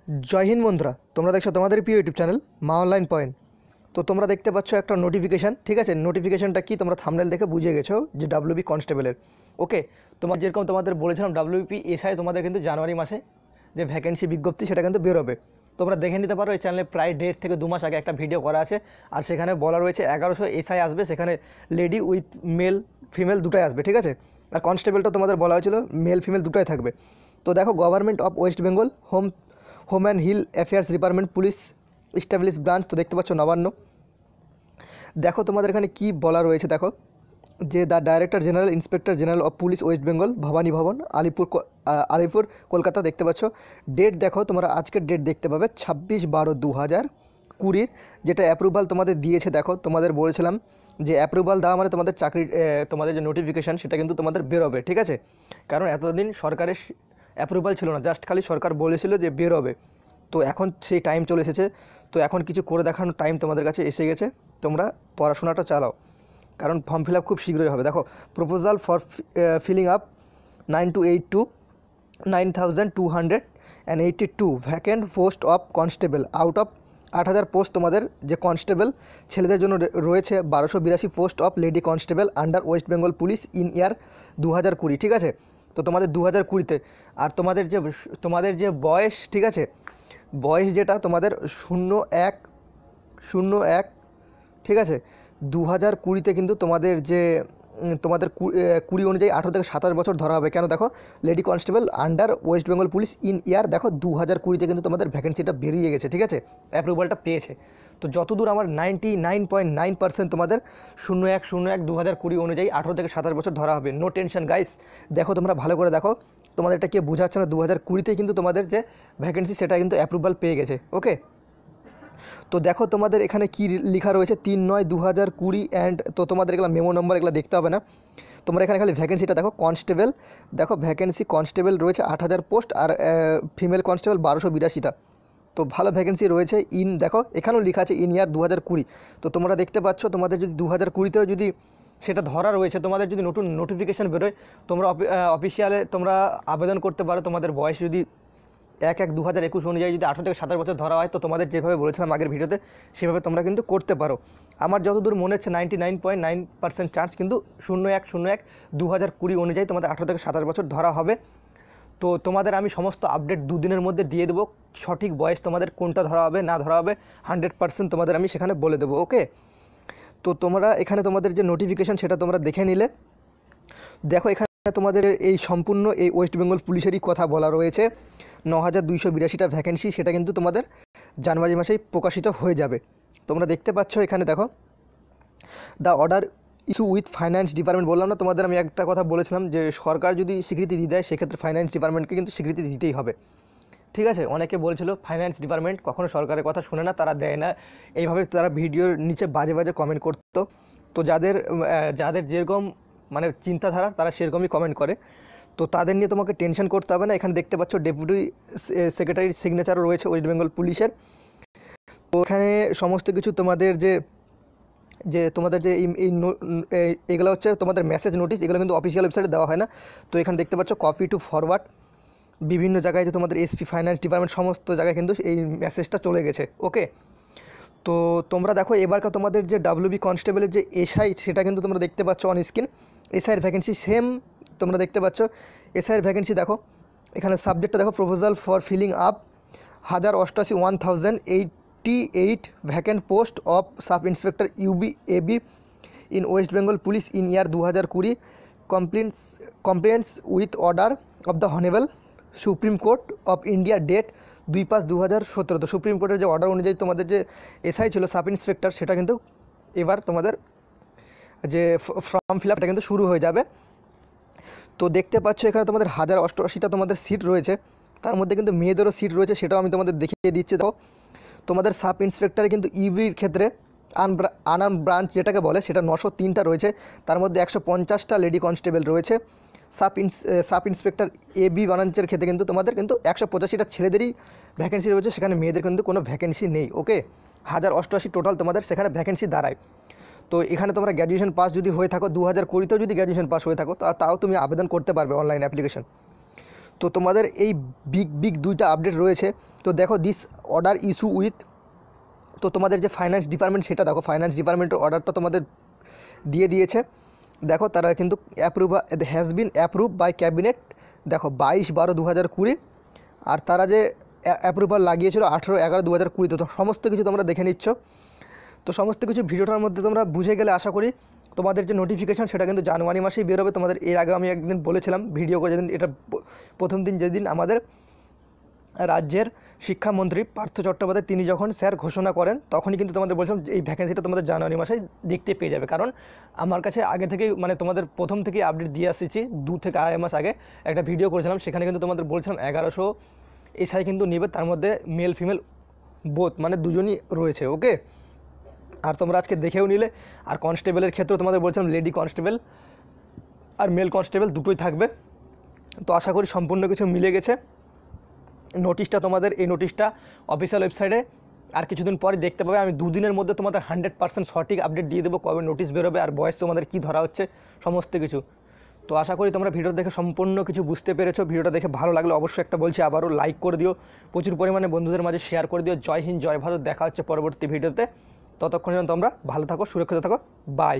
जय हिंद बंधुरा তোমরা দেখছো তোমাদের প্রিয় ইউটিউব চ্যানেল মা অনলাইন পয়েন্ট। তো তোমরা দেখতে পাচ্ছ একটা নোটিফিকেশান, ঠিক আছে। নোটিফিকেশানটা কি তোমরা থাম্বনেল দেখে বুঝে গেছো যে ডাব্লিউবি কনস্টেবলের। ওকে, তোমার যেরকম তোমাদের বলেছিলাম ডাব্লিউবি এসআই তোমাদের কিন্তু জানুয়ারি মাসে যে ভ্যাকেন্সি বিজ্ঞপ্তি সেটা কিন্তু বেরোবে। তোমরা দেখে নিতে পারো, এই চ্যানেলে প্রায় 1.5 থেকে 2 মাস আগে একটা ভিডিও করা আছে। আর সেখানে বলা রয়েছে 1100 এসআই আসবে, সেখানে লেডি উইথ মেল ফিমেল দুটাই আসবে, ঠিক আছে। আর কনস্টেবলটা তোমাদের বলা হয়েছিল মেল ফিমেল দুটাই থাকবে। তো দেখো, government of West Bengal home and hill affairs department police establish branch. তো দেখতে পাচ্ছ নবান্ন। দেখো তোমাদের এখানে কি বলা রয়েছে, দেখো যে the director general inspector general of police West Bengal Bhabani Bhavan Alipore Kolkata. দেখতে পাচ্ছ ডেট, দেখো তোমরা আজকের ডেট দেখতে পাবে 26/12/2020, যেটা অ্যাপ্রুভাল তোমাদের দিয়েছে। দেখো তোমাদের বলেছিলাম যে অ্যাপ্রুভাল দেওয়া মানে তোমাদের চাকরির তোমাদের যে নোটিফিকেশান সেটা কিন্তু তোমাদের বেরোবে, ঠিক আছে। কারণ এতদিন সরকারের অ্যাপ্রুভাল ছিল না, জাস্ট খালি সরকার বলেছিল যে বেরোবে। তো এখন সেই টাইম চলে এসেছে। তো এখন কিছু করে দেখানোর টাইম তোমাদের কাছে এসে গেছে। তোমরা পড়াশোনাটা চালাও, কারণ ফর্ম ফিল আপ খুব শীঘ্রই হবে। দেখো, proposal for filling up 9,282 vacant post of constable out of 8,000 post তোমাদের যে কনস্টেবল ছেলেদের জন্য রয়েছে। 1282 post of lady constable under West Bengal police in year 2020, ঠিক আছে। তো তোমাদের 2020-তে। আর তোমাদের যে বয়স, ঠিক আছে, বয়স যেটা তোমাদের 01/01, ঠিক আছে, 2020-তে কিন্তু তোমাদের যে তোমাদের 20 অনুযায়ী 18 থেকে 27 বছর ধরা হবে। কেন, দেখো lady constable under West Bengal police in year, দেখো 2020-তে কিন্তু তোমাদের ভ্যাকেন্সিটা বেরিয়ে গেছে, ঠিক আছে, অ্যাপ্রুভালটা পেয়েছে। তো যতদূর আমার 99.9% তোমাদের 01/01/2020 অনুযায়ী 18 থেকে 27 বছর ধরা হবে। No tension guys. দেখো তোমরা ভালো করে দেখো, তোমাদের এটা কে বোঝাচ্ছে না, 2020-তেই কিন্তু তোমাদের যে ভ্যাকেন্সি সেটা কিন্তু অ্যাপ্রুভাল পেয়ে গেছে। ওকে, তো দেখো তোমাদের এখানে কি লেখা রয়েছে 3/9/2020 অ্যান্ড। তো তোমাদের এগুলো মেমো নম্বর এগুলো দেখতে হবে না, তোমরা এখানে খালি ভ্যাকেন্সিটা দেখো। কনস্টেবল দেখো, ভ্যাকেন্সি কনস্টেবল রয়েছে 8,000 পোস্ট, আর ফিমেল কনস্টেবল 1282টা। তো ভালো ভ্যাকেন্সি রয়েছে। দেখো এখানেও লেখা আছে ইন ইয়ার 2020। তো তোমরা দেখতে পাচ্ছ, তোমাদের যদি 2020-তেও যদি সেটা ধরা রয়েছে, তোমাদের যদি নতুন নোটিফিকেশান বেরোয়, তোমরা অফিসিয়ালে তোমরা আবেদন করতে পারো। তোমাদের বয়স যদি 1/1/2021 অনুযায়ী যদি 18 থেকে 27 বছর ধরা হয়, তো তোমাদের যেভাবে বলেছিলাম আগের ভিডিওতে সেভাবে তোমরা কিন্তু করতে পারো। আমার যতদূর মনে হচ্ছে 99.9% চান্স কিন্তু 01/01/2020 অনুযায়ী তোমাদের 18 থেকে 27 বছর ধরা হবে। তো তোমাদের আমি সমস্ত আপডেট দুদিনের মধ্যে দিয়ে দেবো। সঠিক বয়স তোমাদের কোনটা ধরা হবে না ধরা হবে 100% তোমাদের আমি সেখানে বলে দেবো। ওকে, তো তোমরা এখানে তোমাদের যে নোটিফিকেশান সেটা তোমরা দেখে নিলে। দেখো এখানে তোমাদের এই সম্পূর্ণ এই ওয়েস্ট বেঙ্গল পুলিশেরই কথা বলা রয়েছে। 9,282টা ভ্যাকেন্সি, সেটা কিন্তু তোমাদের জানুয়ারি মাসেই প্রকাশিত হয়ে যাবে। তোমরা দেখতে পাচ্ছ এখানে দেখো, the order issue with finance department. বললাম না তোমাদের, আমি একটা কথা বলেছিলাম যে সরকার যদি স্বীকৃতি দিয়ে দেয় সেক্ষেত্রে ফাইন্যান্স ডিপার্টমেন্টকে কিন্তু স্বীকৃতি দিতেই হবে, ঠিক আছে। অনেকে বলছিল ফাইন্যান্স ডিপার্টমেন্ট কখনো সরকারের কথা শুনে না, তারা দেয় না, এইভাবে তারা ভিডিওর নিচে বাজে বাজে কমেন্ট করতো। তো যাদের যেরকম মানে চিন্তাধারা তারা সেরকমই কমেন্ট করে। তো তাদের নিয়ে তোমাকে টেনশন করতে হবে না। এখানে দেখতে পাচ্ছ ডেপুটি সেক্রেটারির সিগনেচারও রয়েছে ওয়েস্ট বেঙ্গল পুলিশের। তো এখানে সমস্ত কিছু তোমাদের তোমাদের যে এগুলো হচ্ছে তোমাদের মেসেজ নোটিশ, এগুলো কিন্তু অফিসিয়াল ওয়েবসাইটে দেওয়া হয় না। তো এখানে দেখতে পাচ্ছ কপি টু ফরওয়ার্ড, বিভিন্ন জায়গায় যে তোমাদের এসপি ফাইন্যান্স ডিপার্টমেন্ট সমস্ত জায়গায় কিন্তু এই মেসেজটা চলে গেছে। ওকে, তো তোমরা দেখো এবারকার তোমাদের যে ডাব্লিউবি কনস্টেবলের যে এসআই সেটা কিন্তু তোমরা দেখতে পাচ্ছ অন স্ক্রিন। এসআইয়ের ভ্যাকেন্সি সেম তোমরা দেখতে পাচ্ছ। এসআইয়ের ভ্যাকেন্সি দেখো, এখানে সাবজেক্টটা দেখো, proposal for filling up 1,088 vacant post of sub inspector AB in West Bengal police in year 2020 complaints with order of the honourable supreme court of India date 2/5/2017। তো সুপ্রিম কোর্টের যে অর্ডার অনুযায়ী তোমাদের যে এসআই ছিল সাব ইন্সপেক্টর, সেটা কিন্তু এবার তোমাদের যে ফর্ম ফিল আপটা কিন্তু শুরু হয়ে যাবে। তো দেখতে পাচ্ছ এখানে তোমাদের 1,088টা তোমাদের সিট রয়েছে, তার মধ্যে কিন্তু মেয়েদেরও সিট রয়েছে, সেটাও আমি তোমাদের দেখিয়ে দিচ্ছি। দেখো তোমাদের সাব ইন্সপেক্টরে কিন্তু ইবির ক্ষেত্রে আনআর্মড ব্রাঞ্চ যেটাকে বলে সেটা 903টা রয়েছে, তার মধ্যে 150টা লেডি কনস্টেবল রয়েছে। সাব ইন্সপেক্টর এবি ব্রাঞ্চের ক্ষেত্রে কিন্তু তোমাদের কিন্তু 185টা ছেলেদেরই ভ্যাকেন্সি রয়েছে, সেখানে মেয়েদের কিন্তু কোনো ভ্যাকেন্সি নেই। ওকে, 1,088 টোটাল তোমাদের সেখানে ভ্যাকেন্সি দাঁড়ায়। তো এখানে তোমরা গ্র্যাজুয়েশন পাস যদি হয়ে থাকো, 2020-তেও যদি গ্র্যাজুয়েশন পাস হয়ে থাকো, তাও তুমি আবেদন করতে পারবে অনলাইন অ্যাপ্লিকেশন। তো তোমাদের এই বিগ দুইটা আপডেট রয়েছে। তো দেখো দিস অর্ডার ইস্যু উইথ, তো তোমাদের যে ফাইন্যান্স ডিপার্টমেন্ট সেটা দেখো, ফাইন্যান্স ডিপার্টমেন্টের অর্ডারটা তোমাদের দিয়ে দিয়েছে। দেখো তারা কিন্তু has been approve by cabinet, দেখো 22/12/2020, আর তারা যে অ্যাপ্রুভাল লাগিয়েছিল 18/11/2020। তো সমস্ত কিছু তোমরা দেখে নিচ্ছ। তো সমস্ত কিছু ভিডিওটার মধ্যে তোমরা বুঝে গেলে আশা করি। তোমাদের যে নোটিফিকেশান সেটা কিন্তু জানুয়ারি মাসেই বেরোবে। তোমাদের এর আগে আমি একদিন বলেছিলাম ভিডিও করে, যেদিন এটা প্রথম দিন যেদিন আমাদের রাজ্যের শিক্ষামন্ত্রী পার্থ চট্টোপাধ্যায় তিনি যখন স্যার ঘোষণা করেন, তখনই কিন্তু তোমাদের বলছিলাম যে এই ভ্যাকেন্সিটা তোমাদের জানুয়ারি মাসে দেখতে পেয়ে যাবে। কারণ আমার কাছে আগে থেকেই মানে তোমাদের প্রথম থেকেই আপডেট দিয়ে আসছি, 2 থেকে 2.5 মাস আগে একটা ভিডিও করেছিলাম, সেখানে কিন্তু তোমাদের বলছিলাম 1100 এসআই কিন্তু নেবে, তার মধ্যে মেল ফিমেল বোথ মানে দুজনই রয়েছে। ওকে, আর তোমরা আজকে দেখেও নিলে। আর কনস্টেবলের ক্ষেত্রেও তোমাদের বলছিলাম লেডি কনস্টেবল আর মেল কনস্টেবল দুটোই থাকবে। তো আশা করি সম্পূর্ণ কিছু মিলে গেছে। নোটিশটা তোমাদের, এই নোটিশটা অফিসিয়াল ওয়েবসাইটে আর কিছুদিন পরে দেখতে পাবে। আমি 2 দিনের মধ্যে তোমাদের 100% সঠিক আপডেট দিয়ে দেবো, কবে নোটিশ বেরোবে আর বয়স তোমাদের কী ধরা হচ্ছে সমস্ত কিছু। তো আশা করি তোমরা ভিডিও দেখে সম্পূর্ণ কিছু বুঝতে পেরেছো। ভিডিওটা দেখে ভালো লাগলে অবশ্যই একটা বলছি আবারও লাইক করে দিও, প্রচুর পরিমাণে বন্ধুদের মাঝে শেয়ার করে দিও। জয় হিন্দ, জয় ভারত। দেখা হচ্ছে পরবর্তী ভিডিওতে। ততক্ষণ যেন তোমরা ভালো থাকো, সুরক্ষিত থাকো। বাই।